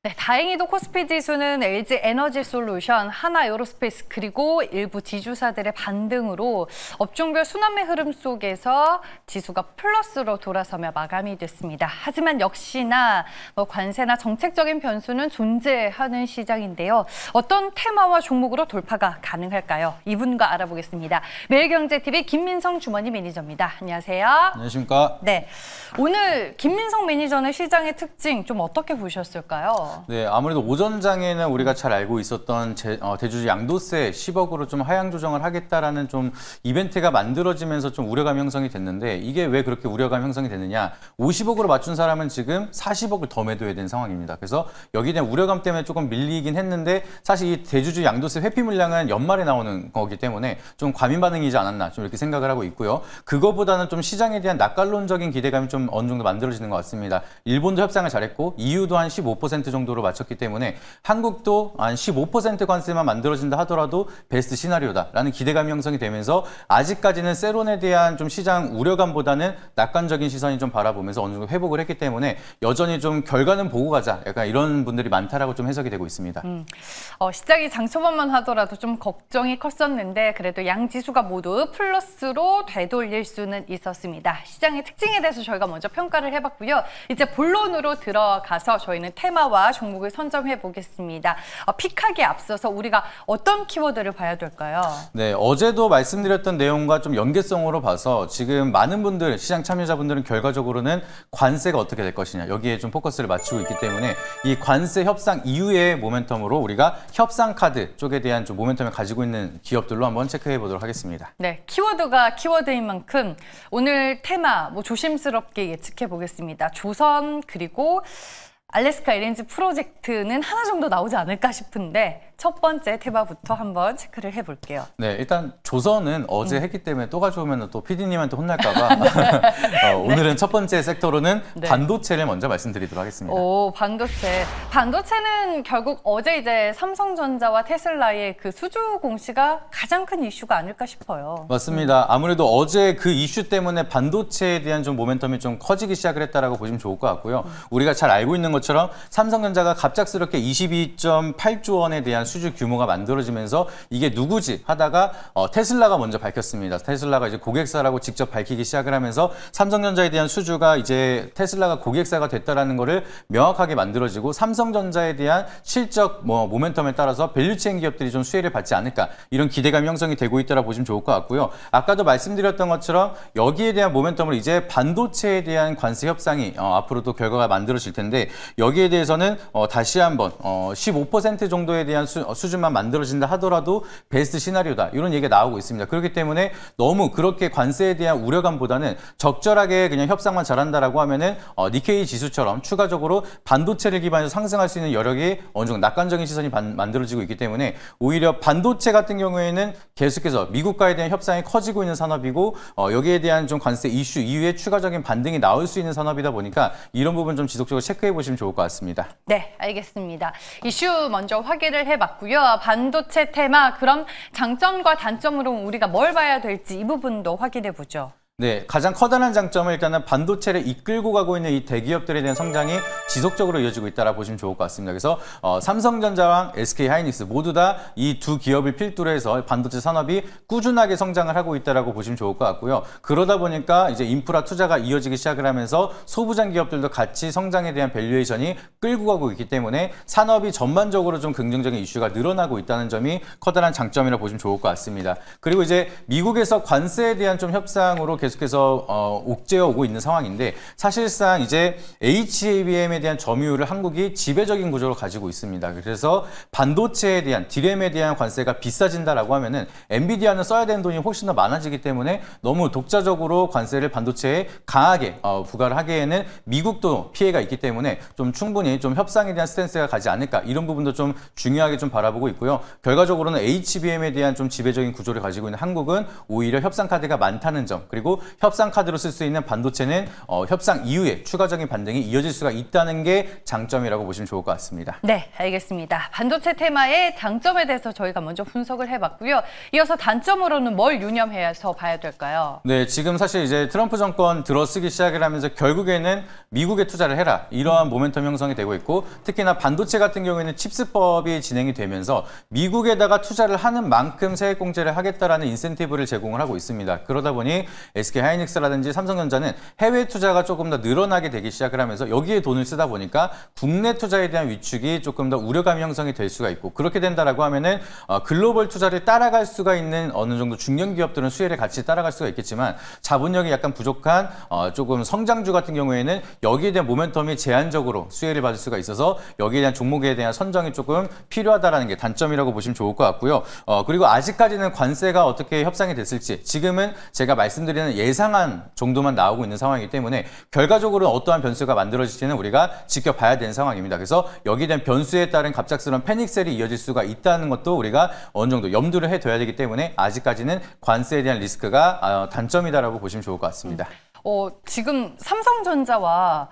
네, 다행히도 코스피 지수는 LG 에너지 솔루션, 하나 에어로스페이스 그리고 일부 지주사들의 반등으로 업종별 순환매 흐름 속에서 지수가 플러스로 돌아서며 마감이 됐습니다. 하지만 역시나 관세나 정책적인 변수는 존재하는 시장인데요. 어떤 테마와 종목으로 돌파가 가능할까요? 이분과 알아보겠습니다. 매일경제TV 김민성 주머니 매니저입니다. 안녕하세요. 안녕하십니까? 네, 오늘 김민성 매니저는 시장의 특징 좀 어떻게 보셨을까요? 네, 아무래도 오전장에는 우리가 잘 알고 있었던 대주주 양도세 10억으로 좀 하향 조정을 하겠다라는 좀 이벤트가 만들어지면서 좀 우려감 형성이 됐는데 이게 왜 그렇게 우려감 형성이 됐느냐? 50억으로 맞춘 사람은 지금 40억을 더 매도해야 되는 상황입니다. 그래서 여기에 대한 우려감 때문에 조금 밀리긴 했는데 사실 이 대주주 양도세 회피 물량은 연말에 나오는 거기 때문에 좀 과민 반응이지 않았나 좀 이렇게 생각을 하고 있고요. 그거보다는 좀 시장에 대한 낙관론적인 기대감이 좀 어느 정도 만들어지는 것 같습니다. 일본도 협상을 잘했고 EU도 한 15% 정도로 맞췄기 때문에 한국도 한 15% 관세만 만들어진다 하더라도 베스트 시나리오다라는 기대감이 형성이 되면서 아직까지는 세론에 대한 좀 시장 우려감보다는 낙관적인 시선이 좀 바라보면서 어느 정도 회복을 했기 때문에 여전히 좀 결과는 보고 가자 약간 이런 분들이 많다라고 좀 해석이 되고 있습니다. 시장이 장초반만 하더라도 좀 걱정이 컸었는데 그래도 양 지수가 모두 플러스로 되돌릴 수는 있었습니다. 시장의 특징에 대해서 저희가 먼저 평가를 해봤고요. 이제 본론으로 들어가서 저희는 테마와 종목을 선점해 보겠습니다. 픽하기에 앞서서 우리가 어떤 키워드를 봐야 될까요? 네, 어제도 말씀드렸던 내용과 좀 연계성으로 봐서 지금 많은 분들, 시장 참여자분들은 결과적으로는 관세가 어떻게 될 것이냐 여기에 좀 포커스를 맞추고 있기 때문에 이 관세 협상 이후의 모멘텀으로 우리가 협상 카드 쪽에 대한 좀 모멘텀을 가지고 있는 기업들로 한번 체크해 보도록 하겠습니다. 네, 키워드가 키워드인 만큼 오늘 테마 조심스럽게 예측해 보겠습니다. 조선 그리고 알래스카 LNG 프로젝트는 하나 정도 나오지 않을까 싶은데 첫 번째 테마부터 한번 체크를 해볼게요. 네, 일단 조선은 어제 했기 때문에 또 가져오면 또 PD님한테 혼날까 봐 오늘은 첫 번째 섹터로는 반도체를 먼저 말씀드리도록 하겠습니다. 오, 반도체. 반도체는 결국 어제 이제 삼성전자와 테슬라의 그 수주 공시가 가장 큰 이슈가 아닐까 싶어요. 맞습니다. 아무래도 어제 그 이슈 때문에 반도체에 대한 좀 모멘텀이 좀 커지기 시작을 했다라고 보시면 좋을 것 같고요. 우리가 잘 알고 있는 것처럼 삼성전자가 갑작스럽게 22.8조 원에 대한 수주 규모가 만들어지면서 이게 누구지 하다가 테슬라가 먼저 밝혔습니다. 테슬라가 이제 고객사라고 직접 밝히기 시작을 하면서 삼성전자에 대한 수주가 이제 테슬라가 고객사가 됐다라는 거를 명확하게 만들어지고 삼성전자에 대한 실적 모멘텀에 따라서 밸류체인 기업들이 좀 수혜를 받지 않을까 이런 기대감이 형성이 되고 있다고 보시면 좋을 것 같고요. 아까도 말씀드렸던 것처럼 여기에 대한 모멘텀을 이제 반도체에 대한 관세 협상이 앞으로 또 결과가 만들어질 텐데 여기에 대해서는 다시 한번 15% 정도에 대한 수준만 만들어진다 하더라도 베스트 시나리오다 이런 얘기가 나오고 있습니다. 그렇기 때문에 너무 그렇게 관세에 대한 우려감보다는 적절하게 그냥 협상만 잘한다라고 하면은 니케이 지수처럼 추가적으로 반도체를 기반으로 상승할 수 있는 여력이 어느 정도 낙관적인 시선이 만들어지고 있기 때문에 오히려 반도체 같은 경우에는 계속해서 미국과에 대한 협상이 커지고 있는 산업이고 여기에 대한 좀 관세 이슈 이후에 추가적인 반등이 나올 수 있는 산업이다 보니까 이런 부분 좀 지속적으로 체크해 보시면 좋을 것 같습니다. 네, 알겠습니다. 이슈 먼저 확인을 해봤고요. 반도체 테마, 그럼 장점과 단점으로 우리가 뭘 봐야 될지 이 부분도 확인해 보죠. 네, 가장 커다란 장점은 일단은 반도체를 이끌고 가고 있는 이 대기업들에 대한 성장이 지속적으로 이어지고 있다고 보시면 좋을 것 같습니다. 그래서 삼성전자와 SK하이닉스 모두 다 이 두 기업을 필두로 해서 반도체 산업이 꾸준하게 성장을 하고 있다고 보시면 좋을 것 같고요. 그러다 보니까 이제 인프라 투자가 이어지기 시작을 하면서 소부장 기업들도 같이 성장에 대한 밸류에이션이 끌고 가고 있기 때문에 산업이 전반적으로 좀 긍정적인 이슈가 늘어나고 있다는 점이 커다란 장점이라고 보시면 좋을 것 같습니다. 그리고 이제 미국에서 관세에 대한 좀 협상으로 계속해서 옥죄어 오고 있는 상황인데 사실상 이제 HBM에 대한 점유율을 한국이 지배적인 구조로 가지고 있습니다. 그래서 반도체에 대한 디램에 대한 관세가 비싸진다라고 하면은 엔비디아는 써야 되는 돈이 훨씬 더 많아지기 때문에 너무 독자적으로 관세를 반도체에 강하게 부과를 하기에는 미국도 피해가 있기 때문에 좀 충분히 좀 협상에 대한 스탠스가 가지 않을까 이런 부분도 좀 중요하게 좀 바라보고 있고요. 결과적으로는 HBM에 대한 좀 지배적인 구조를 가지고 있는 한국은 오히려 협상 카드가 많다는 점 그리고 그리고 협상 카드로 쓸 수 있는 반도체는 협상 이후에 추가적인 반등이 이어질 수가 있다는 게 장점이라고 보시면 좋을 것 같습니다. 네, 알겠습니다. 반도체 테마의 장점에 대해서 저희가 먼저 분석을 해봤고요. 이어서 단점으로는 뭘 유념해서 봐야 될까요? 네, 지금 사실 이제 트럼프 정권 들어서기 시작을 하면서 결국에는 미국에 투자를 해라. 이러한 모멘텀 형성이 되고 있고 특히나 반도체 같은 경우에는 칩스법이 진행이 되면서 미국에다가 투자를 하는 만큼 세액공제를 하겠다라는 인센티브를 제공을 하고 있습니다. 그러다 보니 SK하이닉스라든지 삼성전자는 해외 투자가 조금 더 늘어나게 되기 시작을 하면서 여기에 돈을 쓰다 보니까 국내 투자에 대한 위축이 조금 더 우려감이 형성이 될 수가 있고 그렇게 된다라고 하면은 글로벌 투자를 따라갈 수가 있는 어느 정도 중견 기업들은 수혜를 같이 따라갈 수가 있겠지만 자본력이 약간 부족한 조금 성장주 같은 경우에는 여기에 대한 모멘텀이 제한적으로 수혜를 받을 수가 있어서 여기에 대한 종목에 대한 선정이 조금 필요하다라는 게 단점이라고 보시면 좋을 것 같고요. 그리고 아직까지는 관세가 어떻게 협상이 됐을지 지금은 제가 말씀드리는 예상한 정도만 나오고 있는 상황이기 때문에 결과적으로 어떠한 변수가 만들어질지는 우리가 지켜봐야 되는 상황입니다. 그래서 여기에 대한 변수에 따른 갑작스러운 패닉셀이 이어질 수가 있다는 것도 우리가 어느 정도 염두를 해둬야 되기 때문에 아직까지는 관세에 대한 리스크가 단점이다라고 보시면 좋을 것 같습니다. 지금 삼성전자와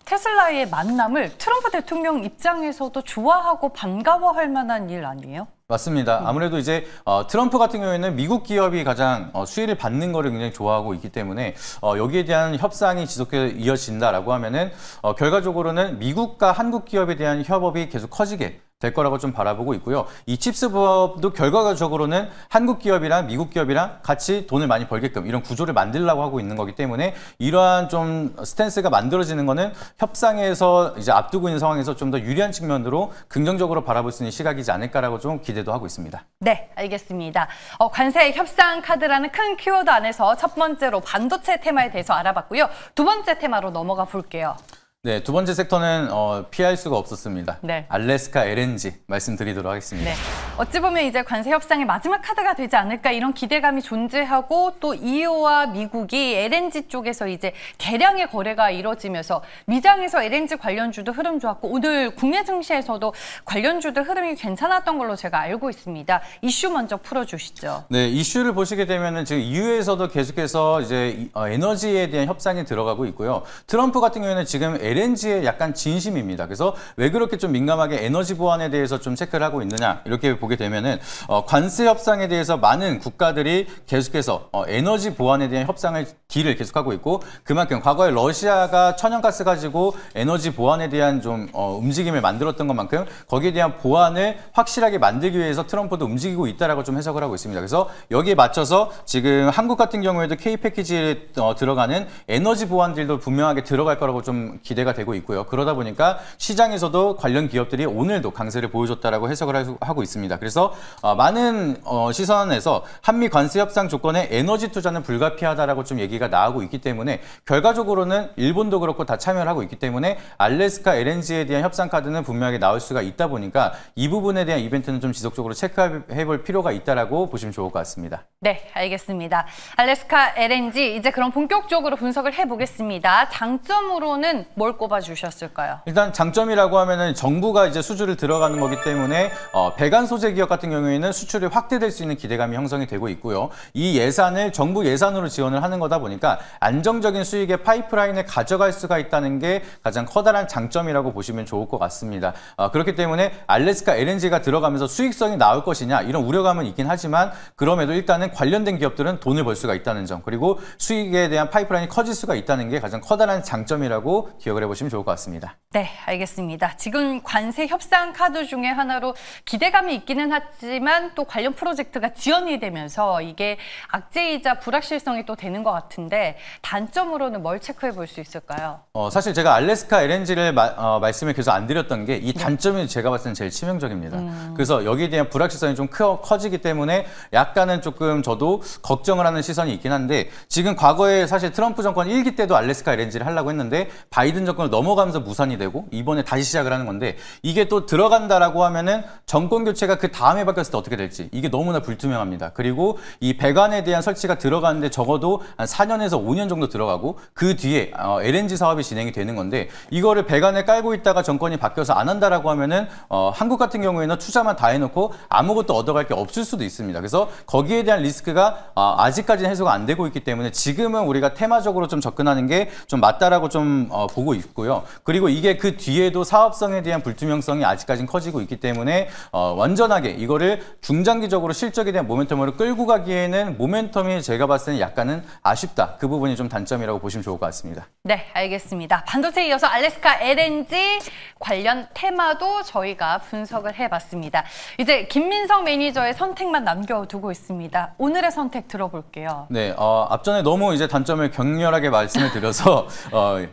테슬라의 만남을 트럼프 대통령 입장에서도 좋아하고 반가워할 만한 일 아니에요? 맞습니다. 아무래도 이제 트럼프 같은 경우에는 미국 기업이 가장 수혜를 받는 거를 굉장히 좋아하고 있기 때문에 여기에 대한 협상이 지속해서 이어진다라고 하면은 결과적으로는 미국과 한국 기업에 대한 협업이 계속 커지게 될 거라고 좀 바라보고 있고요. 이 칩스법도 결과적으로는 한국 기업이랑 미국 기업이랑 같이 돈을 많이 벌게끔 이런 구조를 만들려고 하고 있는 거기 때문에 이러한 좀 스탠스가 만들어지는 거는 협상에서 이제 앞두고 있는 상황에서 좀 더 유리한 측면으로 긍정적으로 바라볼 수 있는 시각이지 않을까라고 좀 기대도 하고 있습니다. 네, 알겠습니다. 관세 협상 카드라는 큰 키워드 안에서 첫 번째로 반도체 테마에 대해서 알아봤고요. 두 번째 테마로 넘어가 볼게요. 네, 두 번째 섹터는 피할 수가 없었습니다. 네. 알래스카 LNG 말씀드리도록 하겠습니다. 네. 어찌 보면 이제 관세 협상의 마지막 카드가 되지 않을까 이런 기대감이 존재하고 또 EU와 미국이 LNG 쪽에서 이제 대량의 거래가 이뤄지면서 미장에서 LNG 관련주도 흐름 좋았고 오늘 국내 증시에서도 관련주도 흐름이 괜찮았던 걸로 제가 알고 있습니다. 이슈 먼저 풀어주시죠. 네, 이슈를 보시게 되면은 지금 EU에서도 계속해서 이제 에너지에 대한 협상이 들어가고 있고요. 트럼프 같은 경우에는 지금 LNG에 약간 진심입니다. 그래서 왜 그렇게 좀 민감하게 에너지 보안에 대해서 좀 체크를 하고 있느냐 이렇게 보게 되면은 관세 협상에 대해서 많은 국가들이 계속해서 에너지 보안에 대한 협상을 딜을 계속하고 있고 그만큼 과거에 러시아가 천연가스 가지고 에너지 보안에 대한 좀 움직임을 만들었던 것만큼 거기에 대한 보안을 확실하게 만들기 위해서 트럼프도 움직이고 있다라고 좀 해석을 하고 있습니다. 그래서 여기에 맞춰서 지금 한국 같은 경우에도 K 패키지에 들어가는 에너지 보안들도 분명하게 들어갈 거라고 좀 기대가 되고 있고요. 그러다 보니까 시장에서도 관련 기업들이 오늘도 강세를 보여줬다라고 해석을 하고 있습니다. 그래서 많은 시선에서 한미 관세 협상 조건에 에너지 투자는 불가피하다라고 좀 얘기가 나오고 있기 때문에 결과적으로는 일본도 그렇고 다 참여를 하고 있기 때문에 알래스카 LNG에 대한 협상 카드는 분명하게 나올 수가 있다 보니까 이 부분에 대한 이벤트는 좀 지속적으로 체크해 볼 필요가 있다라고 보시면 좋을 것 같습니다. 네, 알겠습니다. 알래스카 LNG 이제 그럼 본격적으로 분석을 해보겠습니다. 장점으로는 뭘 꼽아주셨을까요? 일단 장점이라고 하면은 정부가 이제 수주를 들어가는 거기 때문에 배관 소재 기업 같은 경우에는 수출이 확대될 수 있는 기대감이 형성이 되고 있고요. 이 예산을 정부 예산으로 지원을 하는 거다 보니까 안정적인 수익의 파이프라인을 가져갈 수가 있다는 게 가장 커다란 장점이라고 보시면 좋을 것 같습니다. 그렇기 때문에 알래스카 LNG가 들어가면서 수익성이 나올 것이냐 이런 우려감은 있긴 하지만 그럼에도 일단은 관련된 기업들은 돈을 벌 수가 있다는 점 그리고 수익에 대한 파이프라인이 커질 수가 있다는 게 가장 커다란 장점이라고 기억을 해보시면 좋을 것 같습니다. 네, 알겠습니다. 지금 관세 협상 카드 중에 하나로 기대감이 있기는 하지만 또 관련 프로젝트가 지연이 되면서 이게 악재이자 불확실성이 또 되는 것 같은데 단점으로는 뭘 체크해 볼 수 있을까요? 사실 제가 알래스카 LNG를 말씀을 계속 안 드렸던 게 이 단점이 제가 봤을 때는 제일 치명적입니다. 그래서 여기에 대한 불확실성이 좀 커지기 때문에 약간은 조금 저도 걱정을 하는 시선이 있긴 한데 지금 과거에 사실 트럼프 정권 1기 때도 알래스카 LNG를 하려고 했는데 바이든 정권을 넘어가면서 무산이 되고 이번에 다시 시작을 하는 건데 이게 또 들어간다라고 하면은 정권 교체가 그 다음에 바뀌었을 때 어떻게 될지 이게 너무나 불투명합니다. 그리고 이 배관에 대한 설치가 들어가는데 적어도 한 4년에서 5년 정도 들어가고 그 뒤에 LNG 사업이 진행이 되는 건데 이거를 배관에 깔고 있다가 정권이 바뀌어서 안 한다라고 하면은 한국 같은 경우에는 투자만 다 해놓고 아무것도 얻어갈 게 없을 수도 있습니다. 그래서 거기에 대한 리스크가 아직까지는 해소가 안 되고 있기 때문에 지금은 우리가 테마적으로 좀 접근하는 게 좀 맞다라고 좀 보고 있고요. 그리고 이게 그 뒤에도 사업성에 대한 불투명성이 아직까지는 커지고 있기 때문에 완전하게 이거를 중장기적으로 실적에 대한 모멘텀으로 끌고 가기에는 모멘텀이 제가 봤을 때는 약간은 아쉽다. 그 부분이 좀 단점이라고 보시면 좋을 것 같습니다. 네, 알겠습니다. 반도체에 이어서 알래스카 LNG 관련 테마도 저희가 분석을 해봤습니다. 이제 김민성 매니저의 선택만 남겨두고 있습니다. 오늘의 선택 들어볼게요. 네, 앞전에 너무 이제 단점을 격렬하게 말씀을 드려서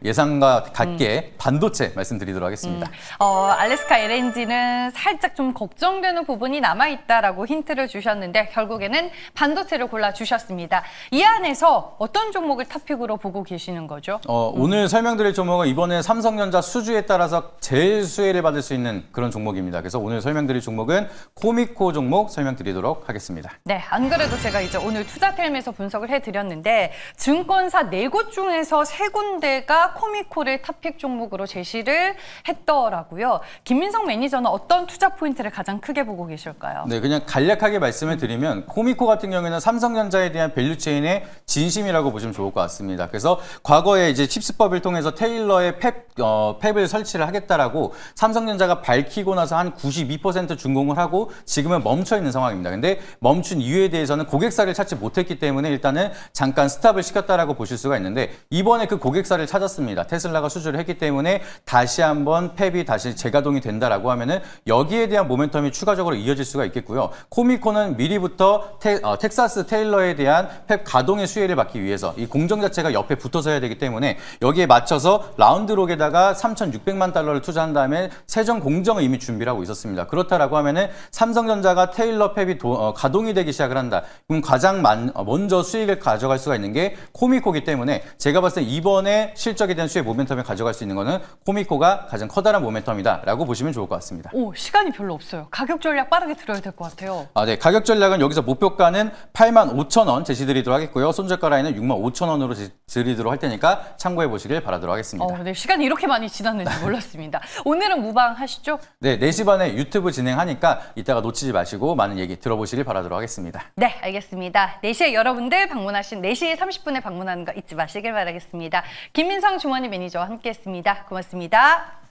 예상과 같게 반도체 말씀드리도록 하겠습니다. 알래스카 LNG는 살짝 좀 걱정되는 부분이 남아있다라고 힌트를 주셨는데 결국에는 반도체를 골라주셨습니다. 이 안에서 어떤 종목을 탑픽으로 보고 계시는 거죠? 오늘 설명드릴 종목은 이번에 삼성전자 수주에 따라서 제일 수혜를 받을 수 있는 그런 종목입니다. 그래서 오늘 설명드릴 종목은 코미코 종목 설명드리도록 하겠습니다. 네, 안 그래도 제가 이제 오늘 투자텔에서 분석을 해드렸는데 증권사 4곳 중에서 3군데가 코미코를 탑픽 종목으로 제시를 했더라고요. 김민성 매니저는 어떤 투자 포인트를 가장 크게 보고 계실까요? 네, 그냥 간략하게 말씀을 드리면 코미코 같은 경우에는 삼성전자에 대한 밸류체인의 진심이라고 보시면 좋을 것 같습니다. 그래서 과거에 이제 칩스법을 통해서 테일러의 팹을 설치를 하겠다라고 삼성전자가 밝히고 나서 한 92% 준공을 하고 지금은 멈춰 있는 상황입니다. 근데 멈춘 이유에 대해서는 고객사를 찾지 못했기 때문에 일단은 잠깐 스탑을 시켰다라고 보실 수가 있는데 이번에 그 고객사를 찾았습니다. 테슬라가 수주를 했기 때문에 다시 한번 팹이 다시 재가동이 된다라고 하면은 여기에 대한 모멘텀이 추가적으로 이어질 수가 있겠고요. 코미코는 미리부터 텍사스 테일러에 대한 팹 가동의 수혜를 받기 위해서 이 공정 자체가 옆에 붙어서 해야 되기 때문에 여기에 맞춰서 라운드록에다가 3,600만 달러를 투자한 다음에 세정 공정을 이미 준비를 하고 있었습니다. 그렇다라고 하면은 삼성전자가 테일러 팹이 가동이 되기 시작을 한다. 그럼 가장 먼저 수익을 가져갈 수가 있는 게 코미코기 때문에 제가 봤을 때 이번에 실적에 대한 수혜 모멘텀을 가져갈 수 있는 거는 코미코가 가장 커다란 모멘텀이다라고 보시면 좋을 것 같습니다. 오, 시간이 별로 없어요. 가격 전략 빠르게 들어야 될 것 같아요. 네, 가격 전략은 여기서 목표가는 85,000원 제시드리도록 하겠고요. 손절가 라인은 65,000원으로 드리도록 할 테니까 참고해 보시길 바라도록 하겠습니다. 네, 시간이 이렇게 많이 지났는지 몰랐습니다. 오늘은 무방하시죠? 네, 4시 반에 유튜브 진행하니까 이따가 놓치지 마시고 많은 얘기 들어보시길 바라도록 하겠습니다. 네, 알겠습니다. 4시에 여러분들 방문하신 4시 30분에 방문하는 거 잊지 마시길 바라겠습니다. 김민성 주머니 매니저와 함께했습니다. 고맙습니다.